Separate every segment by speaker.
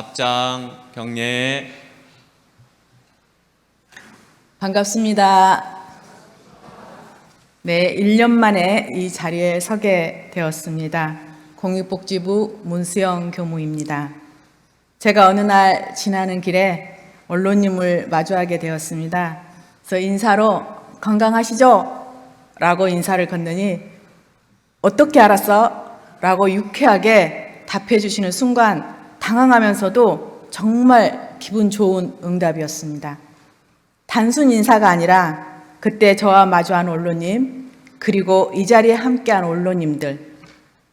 Speaker 1: 합장 경례.
Speaker 2: 반갑습니다. 네, 1년 만에 이 자리에 서게 되었습니다. 공익복지부 문수영 교무입니다. 제가 어느 날 지나는 길에 언론님을 마주하게 되었습니다. 그래서 인사로 건강하시죠? 라고 인사를 건너니 어떻게 알았어? 라고 유쾌하게 답해 주시는 순간 당황하면서도 정말 기분 좋은 응답이었습니다. 단순 인사가 아니라 그때 저와 마주한 언론님, 그리고 이 자리에 함께한 언론님들,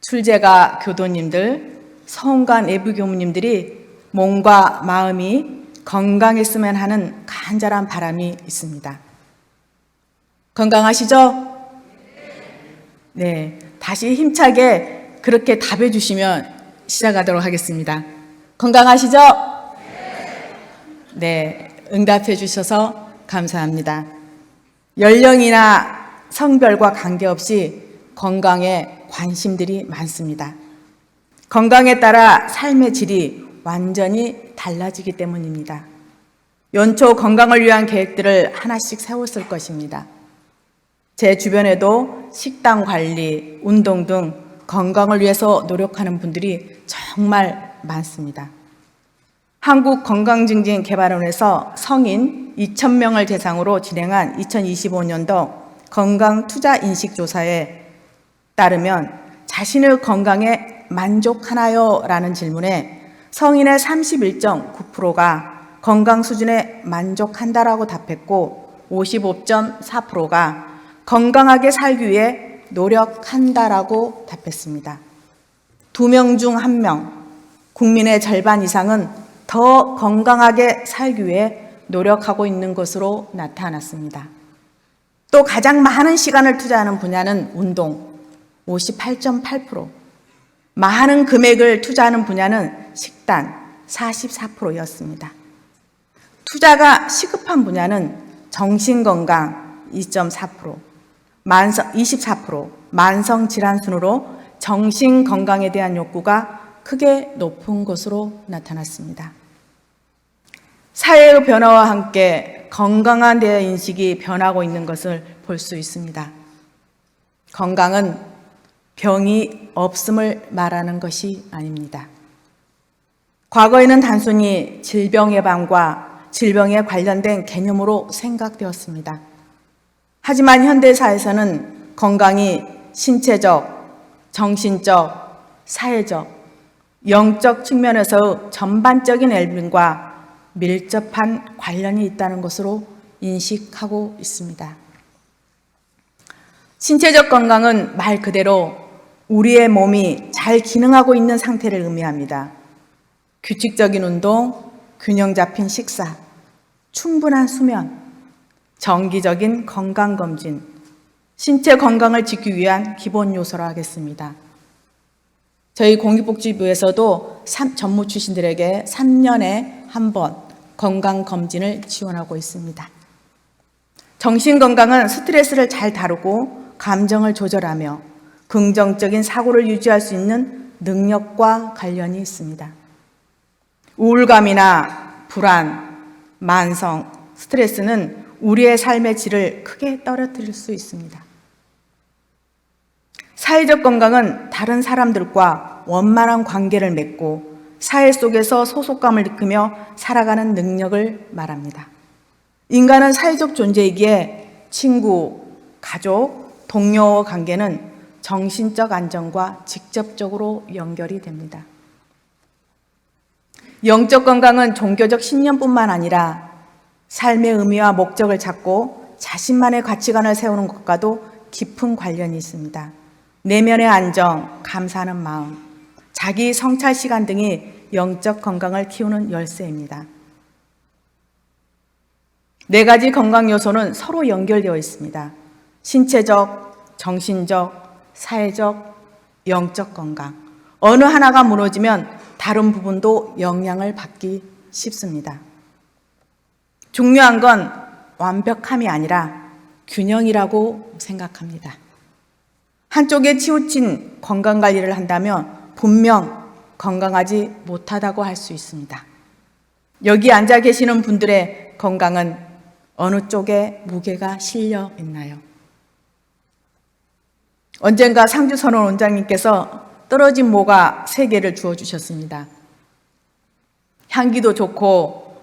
Speaker 2: 출제가 교도님들, 서원관 내부 교무님들이 몸과 마음이 건강했으면 하는 간절한 바람이 있습니다. 건강하시죠? 네, 다시 힘차게 그렇게 답해 주시면 시작하도록 하겠습니다. 건강하시죠? 네, 응답해 주셔서 감사합니다. 연령이나 성별과 관계없이 건강에 관심들이 많습니다. 건강에 따라 삶의 질이 완전히 달라지기 때문입니다. 연초 건강을 위한 계획들을 하나씩 세웠을 것입니다. 제 주변에도 식단 관리, 운동 등 건강을 위해서 노력하는 분들이 정말 많습니다. 한국건강증진개발원에서 성인 2,000명을 대상으로 진행한 2025년도 건강투자인식조사에 따르면 자신의 건강에 만족하나요? 라는 질문에 성인의 31.9%가 건강 수준에 만족한다라고 답했고 55.4%가 건강하게 살기 위해 노력한다라고 답했습니다. 2명 중 1명, 국민의 절반 이상은 더 건강하게 살기 위해 노력하고 있는 것으로 나타났습니다. 또 가장 많은 시간을 투자하는 분야는 운동, 58.8%, 많은 금액을 투자하는 분야는 식단, 44%였습니다. 투자가 시급한 분야는 정신건강, 2.4%, 24%, 만성질환 순으로 정신건강에 대한 욕구가 크게 높은 것으로 나타났습니다. 사회의 변화와 함께 건강한 대의 인식이 변하고 있는 것을 볼 수 있습니다. 건강은 병이 없음을 말하는 것이 아닙니다. 과거에는 단순히 질병 예방과 질병에 관련된 개념으로 생각되었습니다. 하지만 현대사에서는 건강이 신체적, 정신적, 사회적, 영적 측면에서 전반적인 웰빙과 밀접한 관련이 있다는 것으로 인식하고 있습니다. 신체적 건강은 말 그대로 우리의 몸이 잘 기능하고 있는 상태를 의미합니다. 규칙적인 운동, 균형 잡힌 식사, 충분한 수면, 정기적인 건강검진, 신체 건강을 지키기 위한 기본 요소로 하겠습니다. 저희 공익복지부에서도 전무 출신들에게 3년에 한 번 건강검진을 지원하고 있습니다. 정신건강은 스트레스를 잘 다루고 감정을 조절하며 긍정적인 사고를 유지할 수 있는 능력과 관련이 있습니다. 우울감이나 불안, 만성, 스트레스는 우리의 삶의 질을 크게 떨어뜨릴 수 있습니다. 사회적 건강은 다른 사람들과 원만한 관계를 맺고 사회 속에서 소속감을 느끼며 살아가는 능력을 말합니다. 인간은 사회적 존재이기에 친구, 가족, 동료 관계는 정신적 안정과 직접적으로 연결이 됩니다. 영적 건강은 종교적 신념뿐만 아니라 삶의 의미와 목적을 찾고 자신만의 가치관을 세우는 것과도 깊은 관련이 있습니다. 내면의 안정, 감사하는 마음, 자기 성찰 시간 등이 영적 건강을 키우는 열쇠입니다. 4가지 건강 요소는 서로 연결되어 있습니다. 신체적, 정신적, 사회적, 영적 건강. 어느 하나가 무너지면 다른 부분도 영향을 받기 쉽습니다. 중요한 건 완벽함이 아니라 균형이라고 생각합니다. 한쪽에 치우친 건강관리를 한다면 분명 건강하지 못하다고 할 수 있습니다. 여기 앉아 계시는 분들의 건강은 어느 쪽에 무게가 실려 있나요? 언젠가 상주선원 원장님께서 떨어진 모가 3개를 주어주셨습니다. 향기도 좋고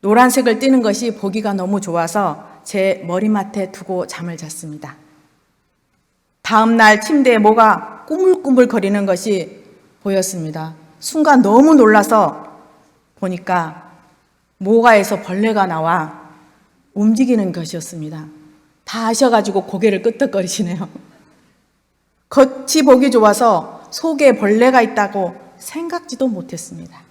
Speaker 2: 노란색을 띠는 것이 보기가 너무 좋아서 제 머리맡에 두고 잠을 잤습니다. 다음 날 침대에 모가 꾸물꾸물 거리는 것이 보였습니다. 순간 너무 놀라서 보니까 모가에서 벌레가 나와 움직이는 것이었습니다. 다 아셔가지고 고개를 끄덕거리시네요. 겉이 보기 좋아서 속에 벌레가 있다고 생각지도 못했습니다.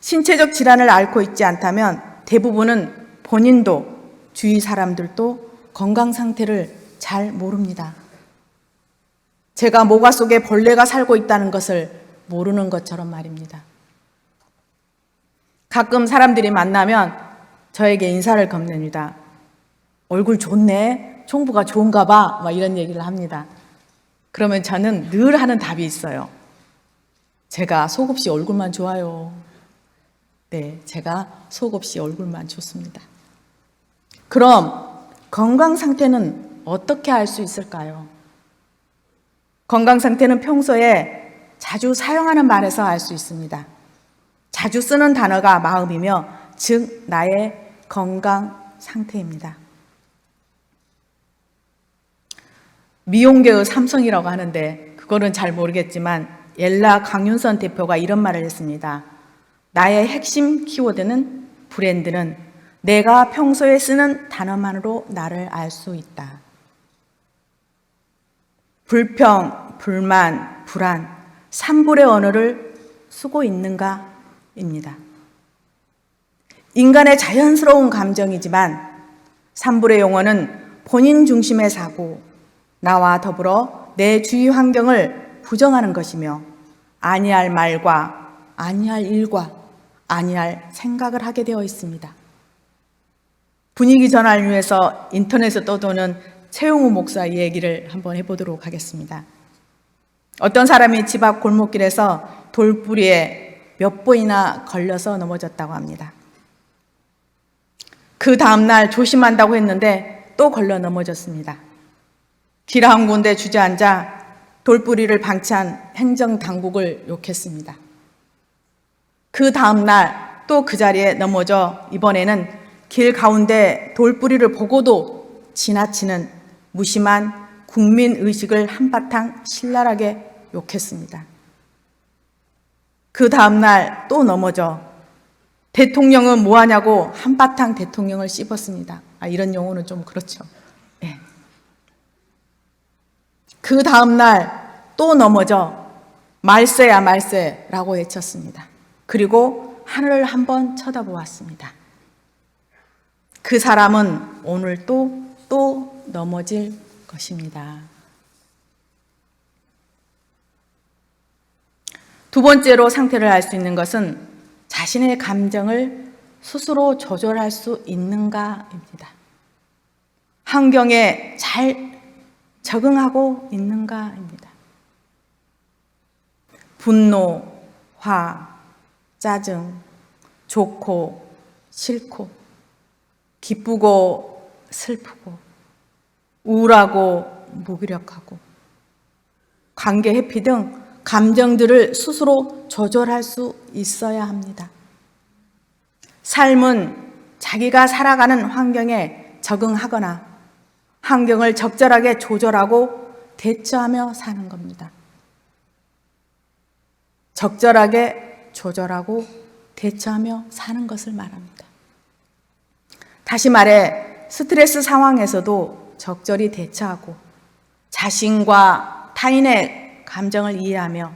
Speaker 2: 신체적 질환을 앓고 있지 않다면 대부분은 본인도 주위 사람들도 건강 상태를 잘 모릅니다. 제가 모가 속에 벌레가 살고 있다는 것을 모르는 것처럼 말입니다. 가끔 사람들이 만나면 저에게 인사를 건넵니다. 얼굴 좋네, 총부가 좋은가 봐, 막 이런 얘기를 합니다. 그러면 저는 늘 하는 답이 있어요. 제가 속 없이 얼굴만 좋아요. 네, 제가 속 없이 얼굴만 좋습니다. 그럼 건강 상태는 어떻게 알 수 있을까요? 건강 상태는 평소에 자주 사용하는 말에서 알 수 있습니다. 자주 쓰는 단어가 마음이며, 즉 나의 건강 상태입니다. 미용계의 삼성이라고 하는데 그거는 잘 모르겠지만 엘라 강윤선 대표가 이런 말을 했습니다. 나의 핵심 키워드는 브랜드는 내가 평소에 쓰는 단어만으로 나를 알 수 있다. 불평, 불만, 불안, 3불의 언어를 쓰고 있는가입니다. 인간의 자연스러운 감정이지만 3불의 용어는 본인 중심의 사고, 나와 더불어 내 주위 환경을 부정하는 것이며 아니할 말과 아니할 일과 아니할 생각을 하게 되어 있습니다. 분위기 전환을 위해서 인터넷에 떠도는 최용우 목사 얘기를 한번 해보도록 하겠습니다. 어떤 사람이 집 앞 골목길에서 돌부리에 몇 번이나 걸려서 넘어졌다고 합니다. 그 다음날 조심한다고 했는데 또 걸려 넘어졌습니다. 길 한 군데 주저앉아 돌부리를 방치한 행정당국을 욕했습니다. 그 다음날 또 그 자리에 넘어져 이번에는 길 가운데 돌부리를 보고도 지나치는 무심한 국민의식을 한바탕 신랄하게 욕했습니다. 그 다음날 또 넘어져 대통령은 뭐하냐고 한바탕 대통령을 씹었습니다. 이런 용어는 좀 그렇죠. 네. 그 다음날 또 넘어져 말세야 말세라고 외쳤습니다. 그리고 하늘을 한번 쳐다보았습니다. 그 사람은 오늘 또 넘어질 것입니다. 두 번째로 상태를 알 수 있는 것은 자신의 감정을 스스로 조절할 수 있는가입니다. 환경에 잘 적응하고 있는가입니다. 분노, 화, 짜증, 좋고 싫고, 기쁘고 슬프고, 우울하고 무기력하고, 관계 회피 등 감정들을 스스로 조절할 수 있어야 합니다. 삶은 자기가 살아가는 환경에 적응하거나 환경을 적절하게 조절하고 대처하며 사는 겁니다. 적절하게 조절하고 대처하며 사는 것을 말합니다. 다시 말해 스트레스 상황에서도 적절히 대처하고 자신과 타인의 감정을 이해하며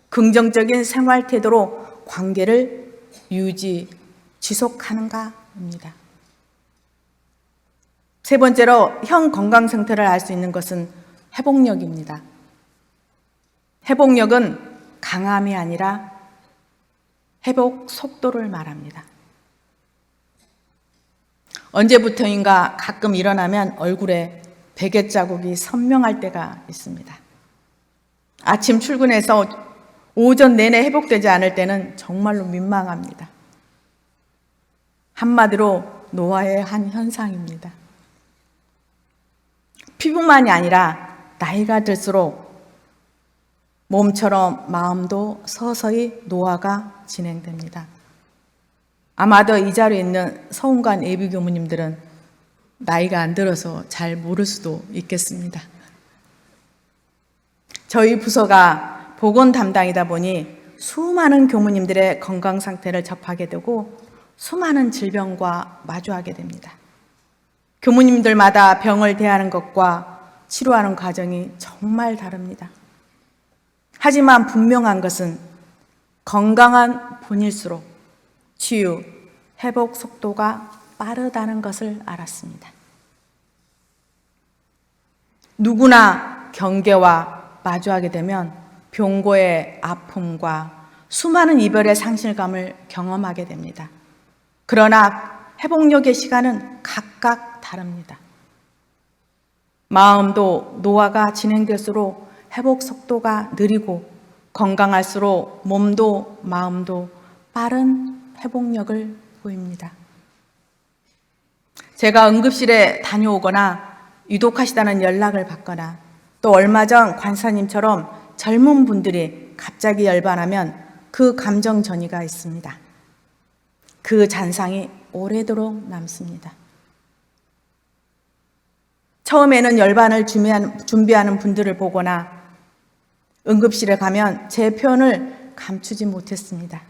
Speaker 2: 긍정적인 생활 태도로 관계를 지속하는가입니다. 세 번째로 형 건강 상태를 알 수 있는 것은 회복력입니다. 회복력은 강함이 아니라 회복 속도를 말합니다. 언제부터인가 가끔 일어나면 얼굴에 베개 자국이 선명할 때가 있습니다. 아침 출근해서 오전 내내 회복되지 않을 때는 정말로 민망합니다. 한마디로 노화의 한 현상입니다. 피부만이 아니라 나이가 들수록 몸처럼 마음도 서서히 노화가 진행됩니다. 아마도 이 자리에 있는 서운관 예비 교무님들은 나이가 안 들어서 잘 모를 수도 있겠습니다. 저희 부서가 보건 담당이다 보니 수많은 교무님들의 건강 상태를 접하게 되고 수많은 질병과 마주하게 됩니다. 교무님들마다 병을 대하는 것과 치료하는 과정이 정말 다릅니다. 하지만 분명한 것은 건강한 분일수록 치유, 회복 속도가 빠르다는 것을 알았습니다. 누구나 경계와 마주하게 되면 병고의 아픔과 수많은 이별의 상실감을 경험하게 됩니다. 그러나 회복력의 시간은 각각 다릅니다. 마음도 노화가 진행될수록 회복 속도가 느리고 건강할수록 몸도 마음도 빠른 회복력을 보입니다. 제가 응급실에 다녀오거나 유독하시다는 연락을 받거나 또 얼마 전 관사님처럼 젊은 분들이 갑자기 열반하면 그 감정 전이가 있습니다. 그 잔상이 오래도록 남습니다. 처음에는 열반을 준비하는 분들을 보거나 응급실에 가면 제 표현을 감추지 못했습니다.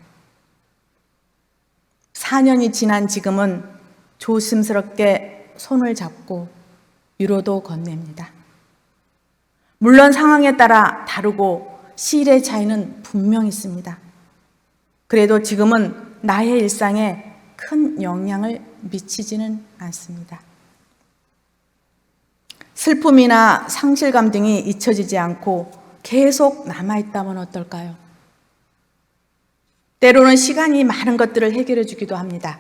Speaker 2: 4년이 지난 지금은 조심스럽게 손을 잡고 위로도 건넵니다. 물론 상황에 따라 다르고 시일의 차이는 분명 있습니다. 그래도 지금은 나의 일상에 큰 영향을 미치지는 않습니다. 슬픔이나 상실감 등이 잊혀지지 않고 계속 남아있다면 어떨까요? 때로는 시간이 많은 것들을 해결해 주기도 합니다.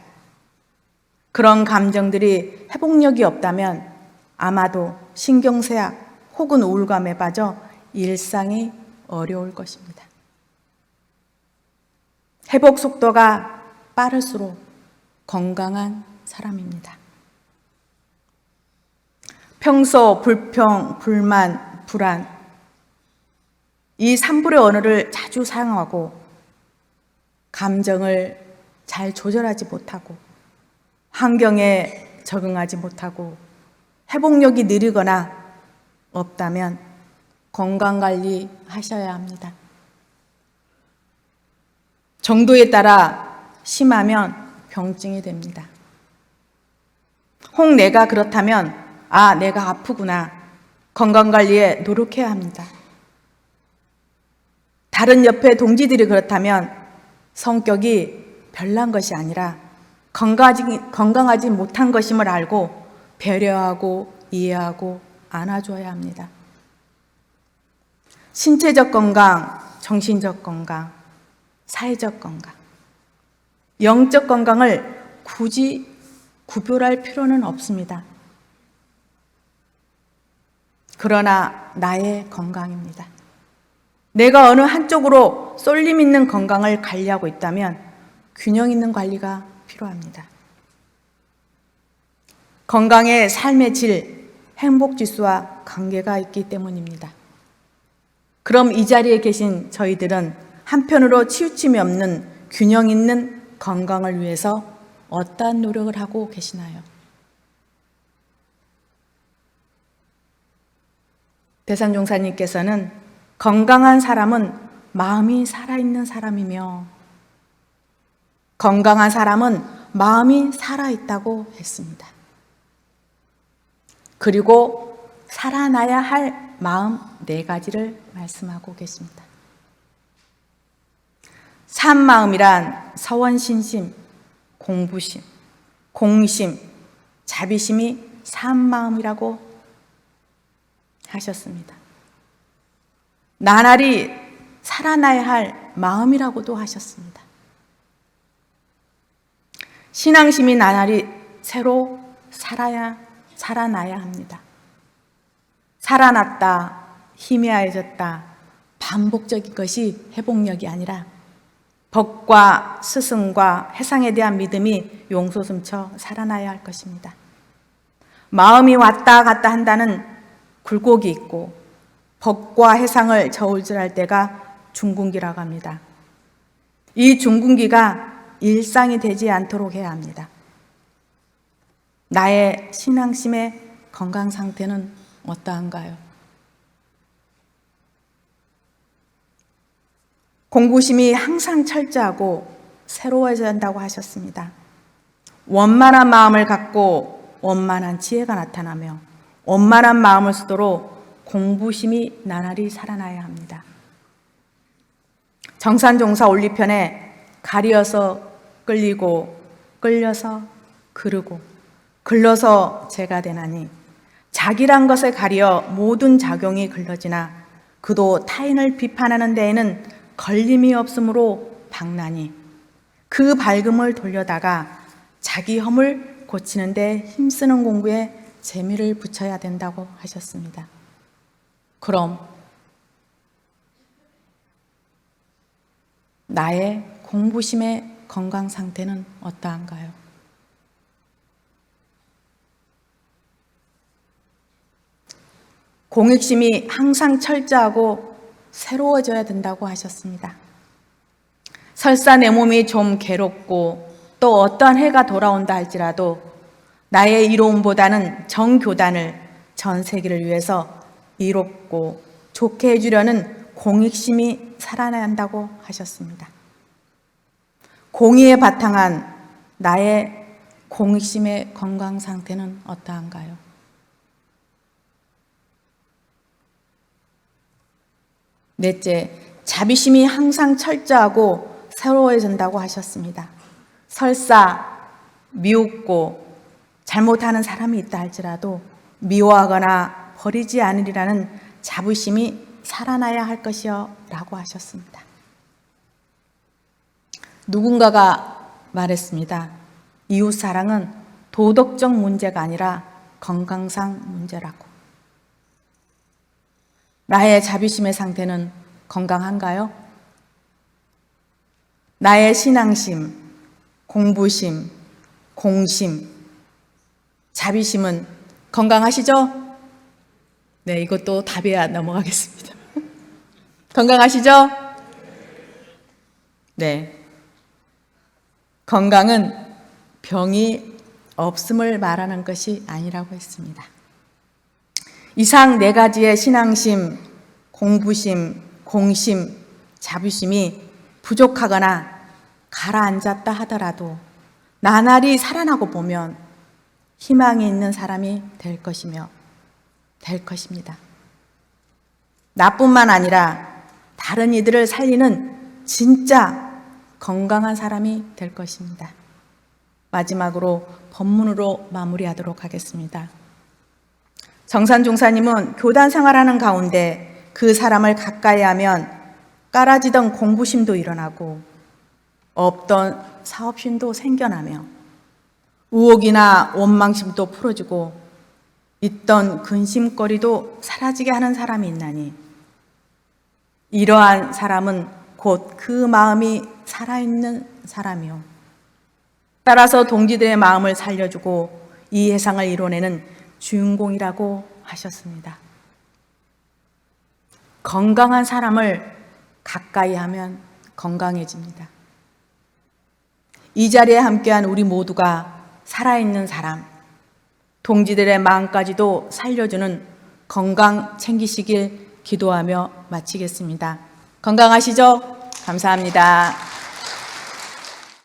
Speaker 2: 그런 감정들이 회복력이 없다면 아마도 신경쇠약 혹은 우울감에 빠져 일상이 어려울 것입니다. 회복 속도가 빠를수록 건강한 사람입니다. 평소 불평, 불만, 불안 이 3불의 언어를 자주 사용하고 감정을 잘 조절하지 못하고 환경에 적응하지 못하고 회복력이 느리거나 없다면 건강관리 하셔야 합니다. 정도에 따라 심하면 병증이 됩니다. 혹 내가 그렇다면 내가 아프구나. 건강관리에 노력해야 합니다. 다른 옆에 동지들이 그렇다면 성격이 별난 것이 아니라 건강하지 못한 것임을 알고 배려하고 이해하고 안아줘야 합니다. 신체적 건강, 정신적 건강, 사회적 건강, 영적 건강을 굳이 구별할 필요는 없습니다. 그러나 나의 건강입니다. 내가 어느 한쪽으로 쏠림 있는 건강을 관리하고 있다면 균형 있는 관리가 필요합니다. 건강의 삶의 질, 행복 지수와 관계가 있기 때문입니다. 그럼 이 자리에 계신 저희들은 한편으로 치우침이 없는 균형 있는 건강을 위해서 어떠한 노력을 하고 계시나요? 대산종사님께서는 건강한 사람은 마음이 살아있는 사람이며 건강한 사람은 마음이 살아있다고 했습니다. 그리고 살아나야 할 마음 4가지를 말씀하고 계십니다. 산마음이란 서원신심, 공부심, 공심, 자비심이 산마음이라고 하셨습니다. 나날이 살아나야 할 마음이라고도 하셨습니다. 신앙심이 나날이 새로 살아나야 합니다. 살아났다, 희미해졌다, 반복적인 것이 회복력이 아니라 법과 스승과 해상에 대한 믿음이 용솟음쳐 살아나야 할 것입니다. 마음이 왔다 갔다 한다는 굴곡이 있고 법과 해상을 저울질할 때가 중군기라고 합니다. 이 중군기가 일상이 되지 않도록 해야 합니다. 나의 신앙심의 건강 상태는 어떠한가요? 공부심이 항상 철저하고 새로워져야 한다고 하셨습니다. 원만한 마음을 갖고 원만한 지혜가 나타나며 원만한 마음을 쓰도록 공부심이 나날이 살아나야 합니다. 정산종사 올리편에 가리어서 끌리고 끌려서 그르고 글러서 죄가 되나니 자기란 것에 가리어 모든 작용이 글러지나 그도 타인을 비판하는 데에는 걸림이 없으므로 박나니 그 밝음을 돌려다가 자기 험을 고치는 데 힘쓰는 공부에 재미를 붙여야 된다고 하셨습니다. 그럼 나의 공부심의 건강 상태는 어떠한가요? 공익심이 항상 철저하고 새로워져야 된다고 하셨습니다. 설사 내 몸이 좀 괴롭고 또 어떠한 해가 돌아온다 할지라도 나의 이로움보다는 정교단을 전 세계를 위해서 이롭고 좋게 해주려는 공익심이 살아나야 한다고 하셨습니다. 공의에 바탕한 나의 공익심의 건강 상태는 어떠한가요? 넷째, 자비심이 항상 철저하고 새로워진다고 하셨습니다. 설사 미웃고 잘못하는 사람이 있다 할지라도 미워하거나 버리지 않으리라는 자부심이 살아나야 할 것이요 라고 하셨습니다. 누군가가 말했습니다. 이웃사랑은 도덕적 문제가 아니라 건강상 문제라고. 나의 자비심의 상태는 건강한가요? 나의 신앙심, 공부심, 공심, 자비심은 건강하시죠? 네, 이것도 답이야 넘어가겠습니다. 건강하시죠? 네. 건강은 병이 없음을 말하는 것이 아니라고 했습니다. 이상 네 가지의 신앙심, 공부심, 공심, 자비심이 부족하거나 가라앉았다 하더라도 나날이 살아나고 보면 희망이 있는 사람이 될 것이며 될 것입니다. 나뿐만 아니라 다른 이들을 살리는 진짜 건강한 사람이 될 것입니다. 마지막으로 본문으로 마무리하도록 하겠습니다. 정산종사님은 교단 생활하는 가운데 그 사람을 가까이 하면 깔아지던 공부심도 일어나고 없던 사업심도 생겨나며 우혹이나 원망심도 풀어지고 있던 근심거리도 사라지게 하는 사람이 있나니 이러한 사람은 곧 그 마음이 살아있는 사람이요. 따라서 동지들의 마음을 살려주고 이 해상을 이뤄내는 주인공이라고 하셨습니다. 건강한 사람을 가까이 하면 건강해집니다. 이 자리에 함께한 우리 모두가 살아있는 사람, 동지들의 마음까지도 살려주는 건강 챙기시길 기도하며 마치겠습니다. 건강하시죠? 감사합니다.